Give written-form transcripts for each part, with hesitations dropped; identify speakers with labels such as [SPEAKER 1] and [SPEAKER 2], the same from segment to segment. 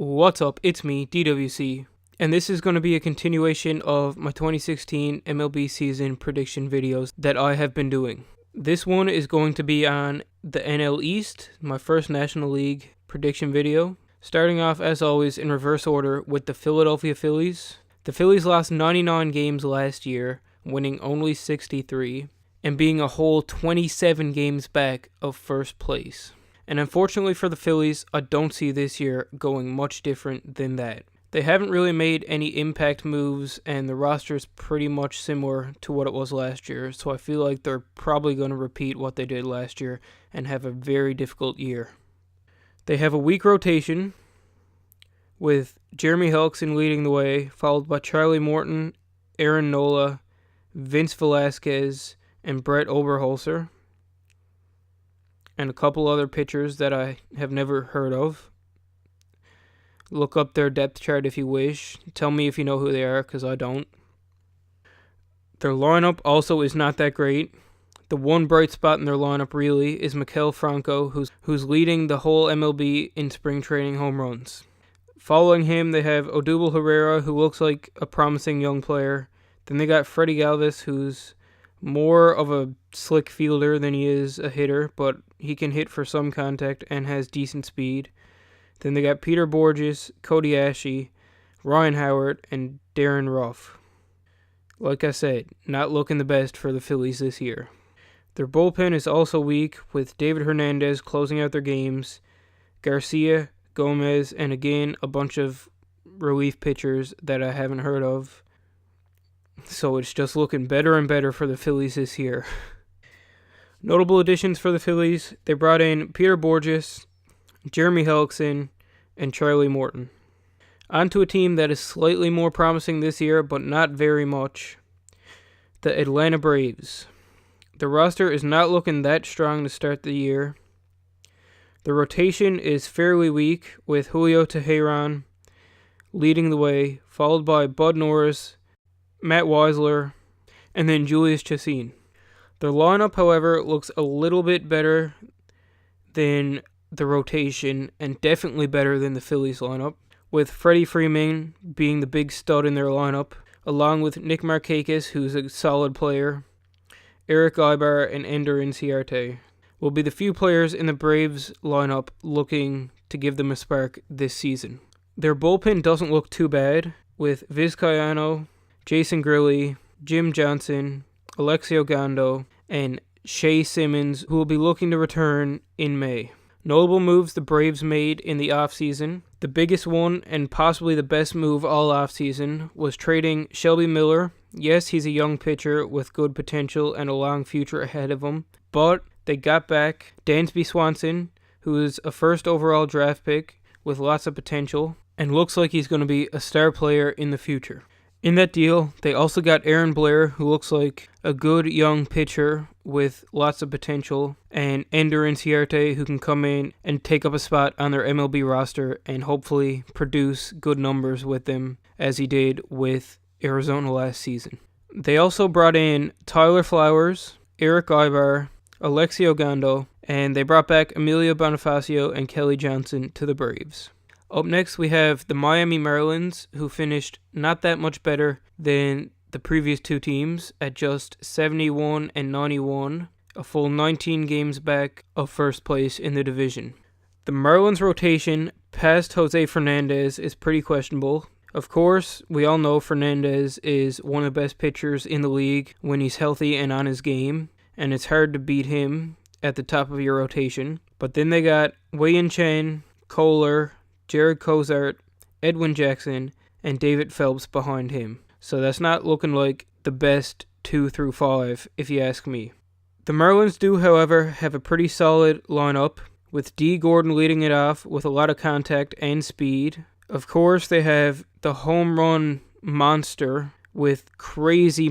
[SPEAKER 1] What's up? It's me, D.W.C, and this is going to be a continuation of my 2016 MLB season prediction videos that I have been doing. This one is going to be on the NL East, my first National League prediction video. Starting off, as always, in reverse order with the Philadelphia Phillies. The Phillies lost 99 games last year, winning only 63, and being a whole 27 games back of first place. And unfortunately for the Phillies, I don't see this year going much different than that. They haven't really made any impact moves, and the roster is pretty much similar to what it was last year, so I feel like they're probably going to repeat what they did last year and have a very difficult year. They have a weak rotation, with Jeremy Hellickson leading the way, followed by Charlie Morton, Aaron Nola, Vince Velasquez, and Brett Oberholzer, and a couple other pitchers that I have never heard of. Look up their depth chart if you wish. Tell me if you know who they are, because I don't. Their lineup also is not that great. The one bright spot in their lineup really is Maikel Franco, who's leading the whole MLB in spring training home runs. Following him, they have Odubel Herrera, who looks like a promising young player. Then they got Freddie Galvis, who's more of a slick fielder than he is a hitter, but he can hit for some contact and has decent speed. Then they got Peter Borges, Cody Ashe, Ryan Howard, and Darren Ruff. Like I said, not looking the best for the Phillies this year. Their bullpen is also weak, with David Hernandez closing out their games, Garcia, Gomez, and again a bunch of relief pitchers that I haven't heard of. So it's just looking better and better for the Phillies this year. Notable additions for the Phillies, they brought in Peter Borges, Jeremy Hellickson, and Charlie Morton. On to a team that is slightly more promising this year, but not very much. The Atlanta Braves. The roster is not looking that strong to start the year. The rotation is fairly weak, with Julio Teheran leading the way, followed by Bud Norris, Matt Wisler, and then Julius Chassin. Their lineup, however, looks a little bit better than the rotation, and definitely better than the Phillies lineup, with Freddie Freeman being the big stud in their lineup, along with Nick Markakis, who's a solid player, Eric Aybar, and Ender Inciarte will be the few players in the Braves lineup looking to give them a spark this season. Their bullpen doesn't look too bad, with Vizcaino, Jason Grilli, Jim Johnson, Alexio Gondo, and Shea Simmons, who will be looking to return in May. Notable moves the Braves made in the offseason. The biggest one, and possibly the best move all offseason, was trading Shelby Miller. Yes, he's a young pitcher with good potential and a long future ahead of him, but they got back Dansby Swanson, who is a first overall draft pick with lots of potential, and looks like he's going to be a star player in the future. In that deal, they also got Aaron Blair, who looks like a good young pitcher with lots of potential, and Ender Inciarte, who can come in and take up a spot on their MLB roster and hopefully produce good numbers with them, as he did with Arizona last season. They also brought in Tyler Flowers, Eric Aybar, Alexio Gondo, and they brought back Emilio Bonifacio and Kelly Johnson to the Braves. Up next, we have the Miami Marlins, who finished not that much better than the previous two teams at just 71 and 91, a full 19 games back of first place in the division. The Marlins rotation past Jose Fernandez is pretty questionable. Of course, we all know Fernandez is one of the best pitchers in the league when he's healthy and on his game, and it's hard to beat him at the top of your rotation. But then they got Wei-Yin Chen, Kohler, Jared Cozart, Edwin Jackson, and David Phelps behind him. So that's not looking like the best 2 through 5, if you ask me. The Marlins do, however, have a pretty solid lineup, with D. Gordon leading it off with a lot of contact and speed. Of course, they have the home run monster with crazy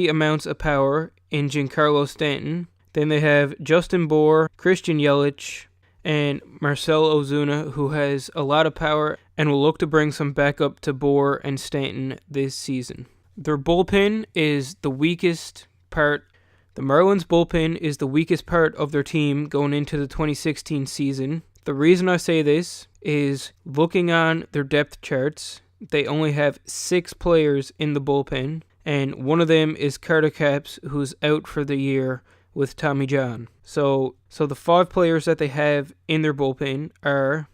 [SPEAKER 1] amounts of power in Giancarlo Stanton. Then they have Justin Bour, Christian Yelich, and Marcell Ozuna, who has a lot of power and will look to bring some backup to Bour and Stanton this season. Their bullpen is the weakest part. The Marlins bullpen is the weakest part of their team going into the 2016 season. The reason I say this is looking on their depth charts, they only have 6 players in the bullpen, and one of them is Carter Capps, who's out for the year with Tommy John. So the 5 players that they have in their bullpen are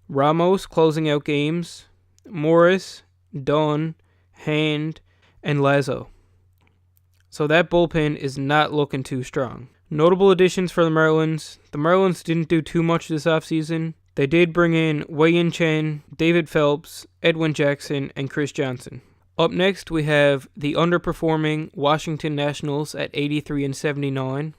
[SPEAKER 1] Ramos closing out games, Morris, Dunn, Hand, and Lazo. So that bullpen is not looking too strong. Notable additions for the Marlins. The Marlins didn't do too much this offseason. They did bring in Wei-Yin Chen, David Phelps, Edwin Jackson, and Chris Johnson. Up next, we have the underperforming Washington Nationals at 83-79,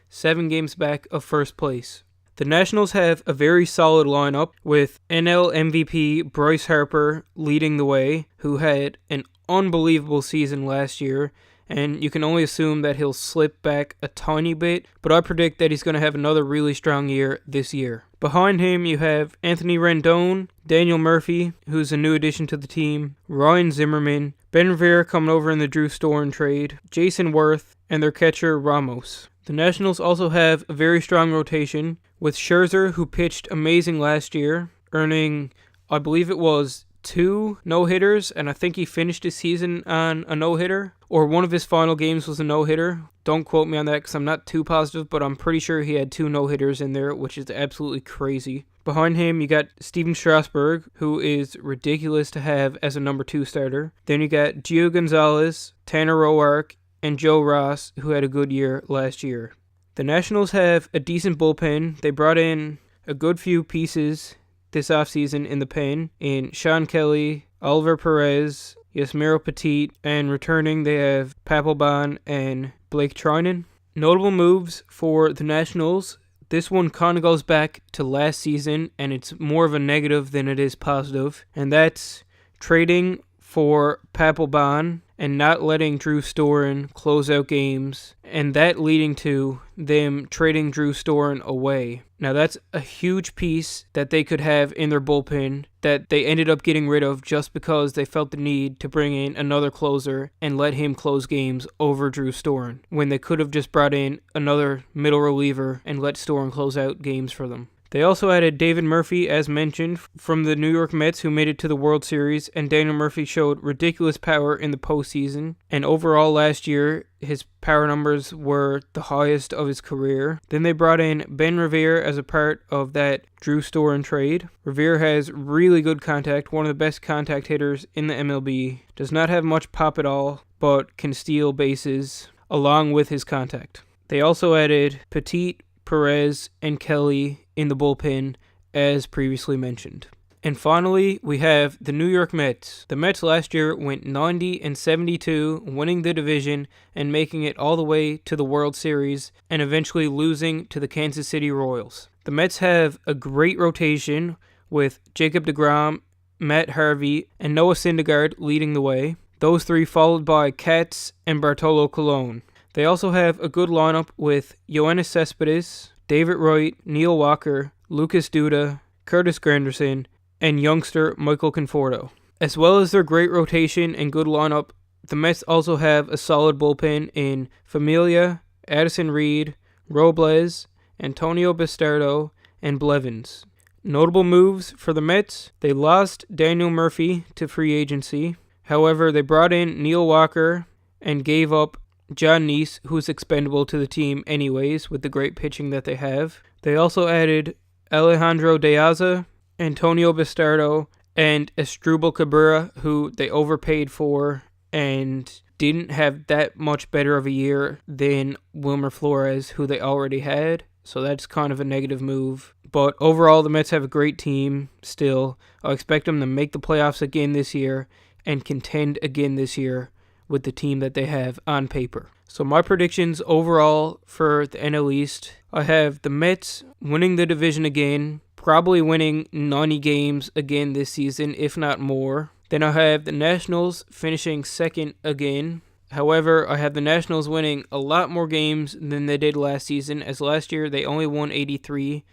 [SPEAKER 1] 7 games back of first place. The Nationals have a very solid lineup with NL MVP Bryce Harper leading the way, who had an unbelievable season last year, and you can only assume that he'll slip back a tiny bit, but I predict that he's going to have another really strong year this year. Behind him, you have Anthony Rendon, Daniel Murphy, who's a new addition to the team, Ryan Zimmerman, Ben Revere coming over in the Drew Storen trade, Jason Worth, and their catcher Ramos. The Nationals also have a very strong rotation, with Scherzer, who pitched amazing last year, earning, I believe it was 2 no-hitters, and I think he finished his season on a no-hitter, or one of his final games was a no-hitter. Don't quote me on that because I'm not too positive, but I'm pretty sure he had 2 no-hitters in there, which is absolutely crazy. Behind him, you got Steven Strasburg, who is ridiculous to have as a number 2 starter. Then you got Gio Gonzalez, Tanner Roark, and Joe Ross, who had a good year last year. The Nationals have a decent bullpen. They brought in a good few pieces this offseason in the pen in Sean Kelly, Oliver Perez, Yasmiro Petit, and returning they have Papelbon and Blake Trinan. Notable moves for the Nationals. This one kind of goes back to last season, and it's more of a negative than it is positive, and that's trading for Papelbon and not letting Drew Storen close out games, and that leading to them trading Drew Storen away. Now that's a huge piece that they could have in their bullpen that they ended up getting rid of just because they felt the need to bring in another closer and let him close games over Drew Storen, when they could have just brought in another middle reliever and let Storen close out games for them. They also added David Murphy, as mentioned, from the New York Mets, who made it to the World Series, and Daniel Murphy showed ridiculous power in the postseason, and overall last year, his power numbers were the highest of his career. Then they brought in Ben Revere as a part of that Drew Storen trade. Revere has really good contact, one of the best contact hitters in the MLB, does not have much pop at all, but can steal bases along with his contact. They also added Petit, Perez, and Kelly in the bullpen, as previously mentioned. And finally, we have the New York Mets. The Mets last year went 90-72, winning the division and making it all the way to the World Series, and eventually losing to the Kansas City Royals. The Mets have a great rotation with Jacob deGrom, Matt Harvey, and Noah Syndergaard leading the way. Those 3 followed by Katz and Bartolo Colon. They also have a good lineup with Yoenis Cespedes, David Wright, Neil Walker, Lucas Duda, Curtis Granderson, and youngster Michael Conforto. As well as their great rotation and good lineup, the Mets also have a solid bullpen in Familia, Addison Reed, Robles, Antonio Bastardo, and Blevins. Notable moves for the Mets: they lost Daniel Murphy to free agency. However, they brought in Neil Walker and gave up John Neese, who's expendable to the team anyways with the great pitching that they have. They also added Alejandro De Aza, Antonio Bastardo, and Asdrubal Cabrera, who they overpaid for and didn't have that much better of a year than Wilmer Flores, who they already had. So that's kind of a negative move. But overall, the Mets have a great team still. I expect them to make the playoffs again this year and contend again this year with the team that they have on paper. So my predictions overall for the NL East, I have the Mets winning the division again, probably winning 90 games again this season, if not more. Then I have the Nationals finishing second again. However, I have the Nationals winning a lot more games than they did last season, as last year they only won 83.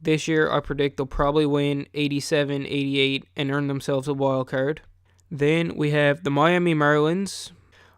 [SPEAKER 1] This year I predict they'll probably win 87, 88, and earn themselves a wild card. Then we have the Miami Marlins.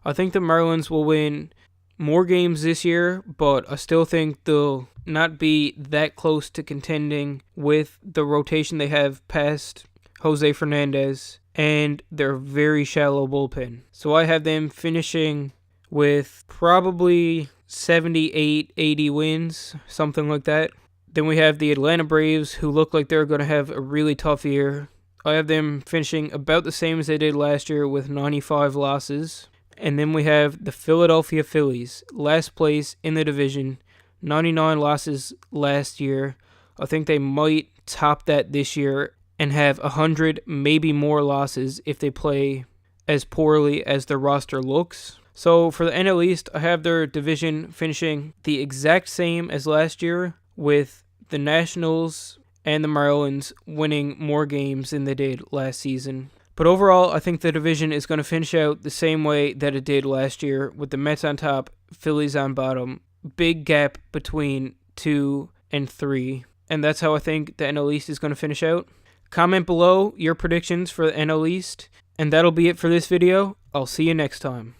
[SPEAKER 1] I think the Marlins will win more games this year, but I still think they'll not be that close to contending with the rotation they have past Jose Fernandez and their very shallow bullpen. So I have them finishing with probably 78, 80 wins, something like that. Then we have the Atlanta Braves, who look like they're going to have a really tough year. I have them finishing about the same as they did last year with 95 losses. And then we have the Philadelphia Phillies, last place in the division, 99 losses last year. I think they might top that this year and have 100, maybe more losses if they play as poorly as their roster looks. So for the NL East, I have their division finishing the exact same as last year, with the Nationals and the Marlins winning more games than they did last season. But overall, I think the division is going to finish out the same way that it did last year, with the Mets on top, Phillies on bottom. Big gap between 2 and 3. And that's how I think the NL East is going to finish out. Comment below your predictions for the NL East. And that'll be it for this video. I'll see you next time.